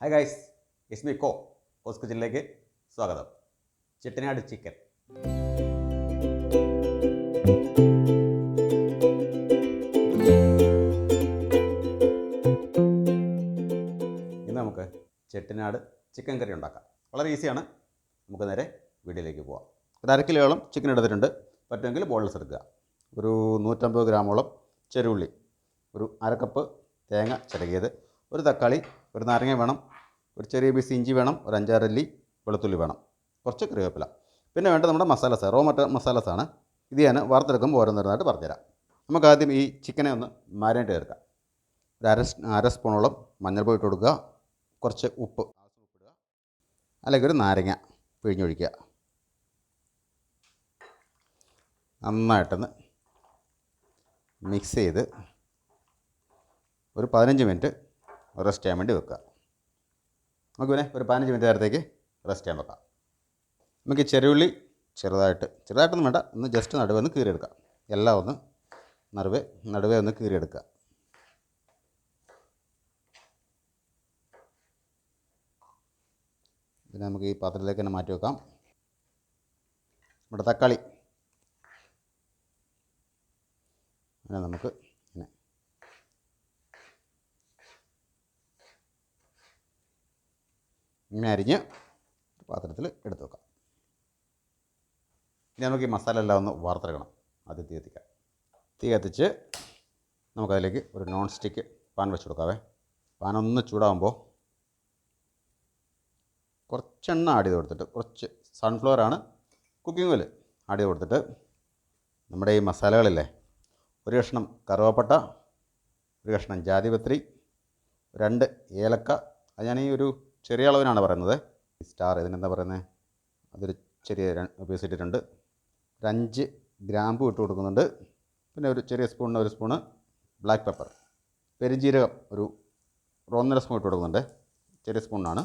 Hi guys, ഇസ്മി cos കിച്ചണിലേക്ക് സ്വാഗതം. Chettinad chicken. ഇന്ന് നമുക്ക് ചെട്ടിനാട് ചിക്കൻ കറി ഉണ്ടാക്കാം. വളരെ ഈസിയാണ്. നമുക്ക് നേരെ വീഡിയോയിലേക്ക് പോവാം. ഒരു 1/2 കിലോയോളം ചിക്കൻ എടുത്തിട്ടുണ്ട്. പറ്റുമെങ്കിൽ ബോൺലെസ് എടുക്കുക. ഒരു 150 ഗ്രാമോളം ചെറുള്ളി, ഒരു 1/2 കപ്പ് തേങ്ങ ചിരകിയത്, ഒരു തക്കാളി, ഒരു നാരങ്ങ വേണം, ഒരു ചെറിയ പീസ് ഇഞ്ചി വേണം, ഒരു 5-6 അല്ലി വെളുത്തുള്ളി വേണം, കുറച്ച് കറിവേപ്പില. പിന്നെ വേണ്ടത് നമ്മുടെ മസാലസ്, മസാലസാണ്. ഇത് ഞാൻ വറുത്തെടുക്കുമ്പോൾ ഓരോന്നോരോന്നായിട്ട് പറഞ്ഞുതരാം. നമുക്ക് ആദ്യം ഈ ചിക്കനെ ഒന്ന് മാരിനേറ്റ് ചേർക്കാം. ഒരു അര സ്പൂണോളം മഞ്ഞൾപ്പൊടി ഇട്ട് കൊടുക്കുക, കുറച്ച് ഉപ്പ് ഇടുക, അല്ലെങ്കിൽ ഒരു നാരങ്ങ പിഴിഞ്ഞൊഴിക്കുക. നന്നായിട്ടൊന്ന് മിക്സ് ചെയ്ത് ഒരു 15 മിനിറ്റ് റെസ്റ്റ് ചെയ്യാൻ വേണ്ടി വെക്കുക. നമുക്ക് പിന്നെ ഒരു 15 മിനിറ്റ് നേരത്തേക്ക് റെസ്റ്റ് ചെയ്യാൻ വെക്കാം. നമുക്ക് ഈ ചെറുള്ളി ചെറുതായിട്ടൊന്നും വേണ്ട, ഒന്ന് ജസ്റ്റ് നടുവേ ഒന്ന് കീറിയെടുക്കാം. എല്ലാം ഒന്ന് നടുവേ ഒന്ന് കീറിയെടുക്കുക. പിന്നെ നമുക്ക് ഈ പാത്രത്തിലേക്ക് തന്നെ മാറ്റി വെക്കാം. നമ്മുടെ തക്കാളി അങ്ങനെ നമുക്ക് ഇങ്ങനെ അരിഞ്ഞ് പാത്രത്തിൽ എടുത്ത് വെക്കാം. ഇനി നമുക്ക് ഈ മസാല എല്ലാം ഒന്ന് വാർത്തെടുക്കണം. ആദ്യം തീ കത്തിച്ച് നമുക്കതിലേക്ക് ഒരു നോൺ സ്റ്റിക്ക് പാൻ വെച്ച് കൊടുക്കാവേ. പാൻ ഒന്ന് ചൂടാകുമ്പോൾ കുറച്ച് എണ്ണ ആഡ് ചെയ്ത് കൊടുത്തിട്ട്, കുറച്ച് സൺഫ്ലവറാണ് കുക്കിംഗ് ഓയിൽ ആഡ് ചെയ്ത് കൊടുത്തിട്ട്, നമ്മുടെ ഈ മസാലകളില്ലേ, ഒരു കഷ്ണം കറുവാപ്പട്ട, ഒരു കഷ്ണം ജാതിപത്രി, 2 ഏലക്ക, അത് ഞാൻ ഈ ഒരു ചെറിയ അളവിനാണ് പറയുന്നത്. സ്റ്റാർ ഇതിനെന്താ പറയുന്നത്, അതൊരു ചെറിയ പീസ് ഇട്ടിട്ടുണ്ട്. ഒരു 5 ഗ്രാമ്പു ഇട്ട് കൊടുക്കുന്നുണ്ട്. പിന്നെ ഒരു ചെറിയ സ്പൂണിന് 1 സ്പൂണ് ബ്ലാക്ക് പെപ്പർ, പെരുംജീരകം ഒരു 1.5 സ്പൂൺ ഇട്ട് കൊടുക്കുന്നുണ്ട്, ചെറിയ സ്പൂണാണ്.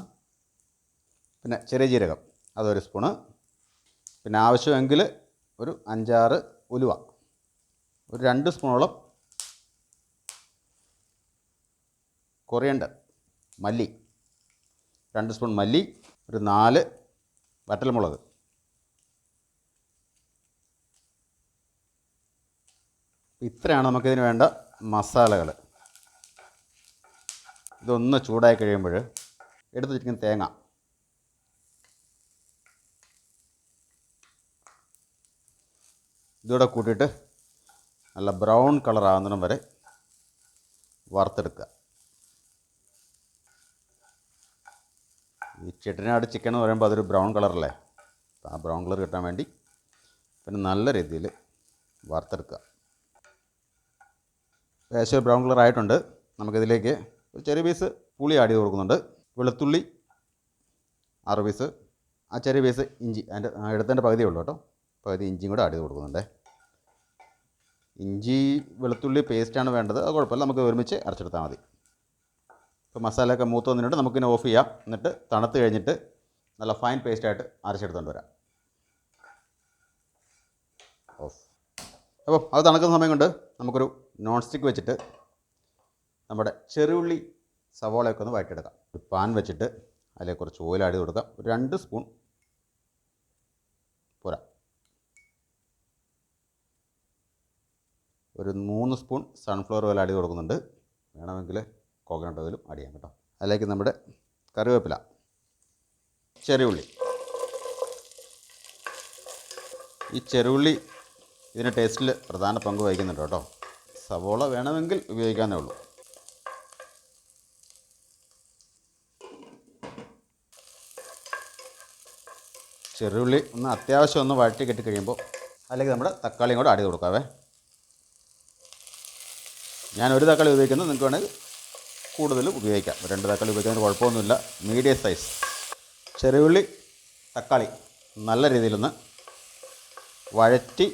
പിന്നെ ചെറിയ ജീരകം അതൊരു സ്പൂണ്. പിന്നെ ആവശ്യമെങ്കിൽ ഒരു 5-6 ഉലുവ, ഒരു 2 സ്പൂണോളം കൊറിയണ്ടർ മല്ലി, 2 സ്പൂൺ മല്ലി, ഒരു 4 വറ്റൽമുളക്. ഇത്രയാണ് നമുക്കിതിന് വേണ്ട മസാലകൾ. ഇതൊന്ന് ചൂടായി കഴിയുമ്പോൾ എടുത്ത് വെച്ചിരിക്കുന്ന തേങ്ങ ഇതൂടെ കൂട്ടിയിട്ട് നല്ല ബ്രൗൺ കളർ ആകുന്നിടം വരെ വറുത്തെടുക്കുക. ഈ ചെട്ടിനാട് ചിക്കൻ എന്ന് പറയുമ്പോൾ അതൊരു ബ്രൗൺ കളറല്ലേ, ആ ബ്രൗൺ കളർ കിട്ടാൻ വേണ്ടി പിന്നെ നല്ല രീതിയിൽ വറുത്തെടുക്കുക. ഏകദേശം ബ്രൗൺ കളർ ആയിട്ടുണ്ട്. നമുക്കിതിലേക്ക് ഒരു ചെറിയ പീസ് പുളി ആഡ് ചെയ്ത് കൊടുക്കുന്നുണ്ട്, വെളുത്തുള്ളി 6 പീസ്, ആ ചെറിയ പീസ് ഇഞ്ചി, അതിൻ്റെ എടുത്തതിൻ്റെ പകുതിയേ ഉള്ളൂ കേട്ടോ, പകുതി ഇഞ്ചിയും കൂടെ ആഡ് ചെയ്ത് കൊടുക്കുന്നുണ്ട്. ഇഞ്ചി വെളുത്തുള്ളി പേസ്റ്റാണ് വേണ്ടത്, അത് കുഴപ്പമില്ല, നമുക്ക് ഒരുമിച്ച് അരച്ചെടുത്താൽ മതി. ഇപ്പോൾ മസാലയൊക്കെ മൂത്ത് വന്നിട്ട് നമുക്കിനെ ഓഫ് ചെയ്യാം. എന്നിട്ട് തണുത്ത് കഴിഞ്ഞിട്ട് നല്ല ഫൈൻ പേസ്റ്റായിട്ട് അരച്ചെടുത്തുകൊണ്ട് വരാം. ഓഫ്. അപ്പോൾ അത് തണുക്കുന്ന സമയം കൊണ്ട് നമുക്കൊരു നോൺ സ്റ്റിക്ക് വെച്ചിട്ട് നമ്മുടെ ചെറുള്ളി സവോളയൊക്കെ ഒന്ന് വഴറ്റിയെടുക്കാം. ഒരു പാൻ വെച്ചിട്ട് അതിലേക്ക് കുറച്ച് ഓയിൽ ആഡ് ചെയ്ത് കൊടുക്കാം. ഒരു 2 സ്പൂൺ പോരാ, ഒരു 3 സ്പൂൺ സൺഫ്ലവർ ഓയിൽ ആഡ് ചെയ്ത് കൊടുക്കുന്നുണ്ട്. വേണമെങ്കിൽ കോക്കനട്ട് ഓയിലും ആഡ് ചെയ്യാം കേട്ടോ. അതിലേക്ക് നമ്മുടെ കറിവേപ്പില, ചെറുള്ളി. ഈ ചെറുള്ളി ഇതിൻ്റെ ടേസ്റ്റിൽ പ്രധാന പങ്ക് വഹിക്കുന്നുണ്ട് കേട്ടോ. സവോള വേണമെങ്കിൽ ഉപയോഗിക്കാവുന്നേ ഉള്ളൂ. ചെറുള്ളി ഒന്ന് അത്യാവശ്യം ഒന്ന് വഴറ്റി കെട്ടി കഴിയുമ്പോൾ അതിലേക്ക് നമ്മുടെ തക്കാളിയും കൂടെ ആഡ് ചെയ്ത് കൊടുക്കാവേ. ഞാൻ ഒരു തക്കാളി ഉപയോഗിക്കുന്നത്, നിങ്ങൾക്ക് വേണമെങ്കിൽ കൂടുതൽ ഉപയോഗിക്കാം. 2 തക്കാളി ഉപയോഗിക്കുന്നതിന് കുഴപ്പമൊന്നുമില്ല. മീഡിയം സൈസ് ചെറുള്ളി തക്കാളി നല്ല രീതിയിലൊന്ന് വഴറ്റി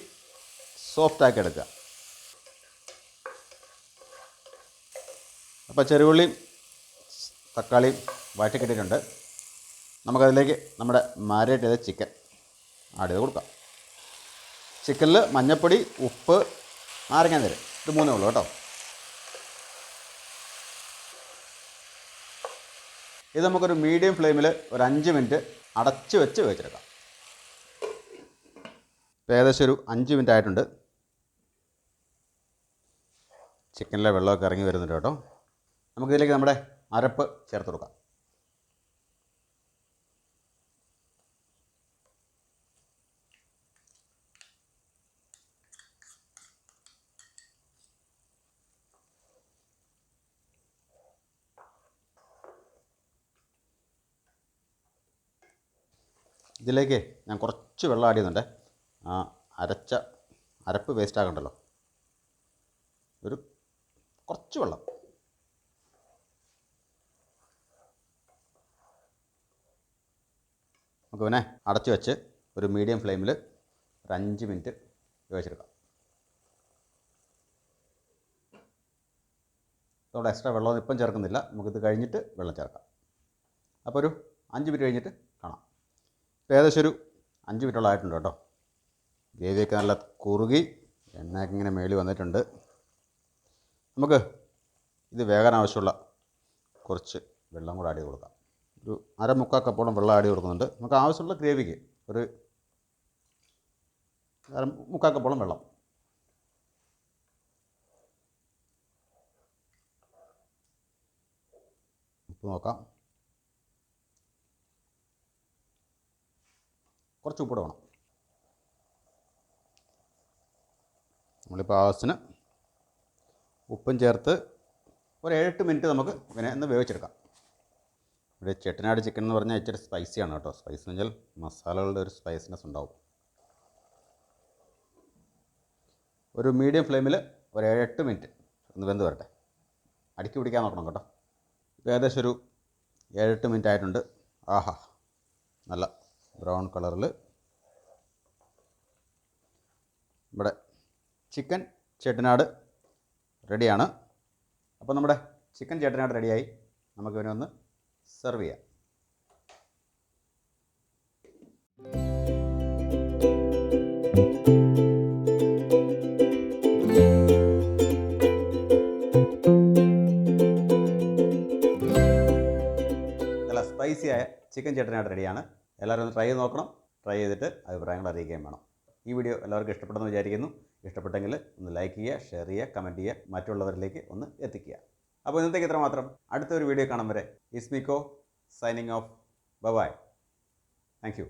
സോഫ്റ്റാക്കി എടുക്കുക. അപ്പോൾ ചെറുള്ളിയും തക്കാളിയും വഴറ്റി കിട്ടിയിട്ടുണ്ട്. നമുക്കതിലേക്ക് നമ്മുടെ മാരിനേറ്റ് ചെയ്ത ചിക്കൻ ആഡ് ചെയ്ത് കൊടുക്കാം. ചിക്കനിൽ മഞ്ഞൾപ്പൊടി, ഉപ്പ്, നാരങ്ങാനീര്, ഇത് 3 ഉള്ളൂ കേട്ടോ. ഇത് നമുക്കൊരു മീഡിയം ഫ്ലെയിമിൽ ഒരു 5 മിനിറ്റ് അടച്ച് വെച്ച് വേവിച്ചെടുക്കാം. ഇപ്പോൾ ഏകദേശം ഒരു 5 മിനിറ്റ് ആയിട്ടുണ്ട്. ചിക്കനിലെ വെള്ളമൊക്കെ ഇറങ്ങി വരുന്നുണ്ട് കേട്ടോ. നമുക്കിതിലേക്ക് നമ്മുടെ അരപ്പ് ചേർത്ത് കൊടുക്കാം. ഇതിലേക്ക് ഞാൻ കുറച്ച് വെള്ളം ആഡ് ചെയ്യുന്നുണ്ട്. അരച്ച അരപ്പ് വേസ്റ്റ് ആകണ്ടല്ലോ, ഒരു കുറച്ച് വെള്ളം. നമുക്ക് പിന്നെ അടച്ച് വെച്ച് ഒരു മീഡിയം ഫ്ലെയിമിൽ ഒരു 5 മിനിറ്റ് വേവിച്ചെടുക്കാം. അതുകൊണ്ട് എക്സ്ട്രാ വെള്ളമൊന്നും ഇപ്പം ചേർക്കുന്നില്ല, നമുക്കിത് കഴിഞ്ഞിട്ട് വെള്ളം ചേർക്കാം. അപ്പോൾ ഒരു 5 മിനിറ്റ് കഴിഞ്ഞിട്ട് കാണാം. ഇപ്പോൾ ഏകദേശം ഒരു 5 മിനിറ്റോളം ആയിട്ടുണ്ട് കേട്ടോ. ഗ്രേവിയൊക്കെ നല്ല കുറുകി എണ്ണയൊക്കെ ഇങ്ങനെ മേളി വന്നിട്ടുണ്ട്. നമുക്ക് ഇത് വേകാൻ ആവശ്യമുള്ള കുറച്ച് വെള്ളം കൂടെ ആഡ് ചെയ്ത് കൊടുക്കാം. ഒരു 1/4 കപ്പോളം വെള്ളം ആഡ് ചെയ്ത് കൊടുക്കുന്നുണ്ട്. നമുക്ക് ആവശ്യമുള്ള ഗ്രേവിക്ക് ഒരു 1/4 കപ്പോളം വെള്ളം. ഉപ്പ് നോക്കാം, കുറച്ച് ഉപ്പിട വേണം. നമ്മളിപ്പോൾ ആവശ്യത്തിന് ഉപ്പും ചേർത്ത് ഒരു 7-8 മിനിറ്റ് നമുക്ക് പിന്നെ ഒന്ന് വേവിച്ചെടുക്കാം. ഇവിടെ ചെട്ടിനാട് ചിക്കൻ എന്ന് പറഞ്ഞാൽ ഇച്ചിരി സ്പൈസിയാണ് കേട്ടോ. സ്പൈസ് എന്ന് വെച്ചാൽ മസാലകളുടെ ഒരു സ്പൈസിനെസ് ഉണ്ടാവും. ഒരു മീഡിയം ഫ്ലെയിമിൽ ഒരു 7-8 മിനിറ്റ് ഒന്ന് വെന്ത് വരട്ടെ. അടുക്കി പിടിക്കാൻ നോക്കണം കേട്ടോ. ഇപ്പോൾ ഏകദേശം ഒരു 7-8 മിനിറ്റ് ആയിട്ടുണ്ട്. ആഹാ, നല്ല ബ്രൗൺ കളറിൽ ഇവിടെ ചിക്കൻ ചെട്ടിനാട് റെഡിയാണ്. അപ്പോൾ നമ്മുടെ ചിക്കൻ ചെട്ടിനാട് റെഡിയായി. നമുക്ക് ഇവനെ ഒന്ന് സെർവ് ചെയ്യാം. നല്ല സ്പൈസിയായ ചിക്കൻ ചെട്ടിനാട് റെഡിയാണ്. എല്ലാവരും ഒന്ന് ട്രൈ ചെയ്ത് നോക്കണം. ട്രൈ ചെയ്തിട്ട് അഭിപ്രായങ്ങൾ അറിയിക്കുകയും വേണം. ഈ വീഡിയോ എല്ലാവർക്കും ഇഷ്ടപ്പെട്ടെന്ന് വിചാരിക്കുന്നു. ഇഷ്ടപ്പെട്ടെങ്കിൽ ഒന്ന് ലൈക്ക് ചെയ്യുക, ഷെയർ ചെയ്യുക, കമൻറ്റ് ചെയ്യുക, മറ്റുള്ളവരിലേക്ക് ഒന്ന് എത്തിക്കുക. അപ്പോൾ ഇന്നത്തേക്ക് ഇത്ര മാത്രം. അടുത്തൊരു വീഡിയോ കാണും വരെ ഇസ്മിക്കോ signing off. Bye. Thank U.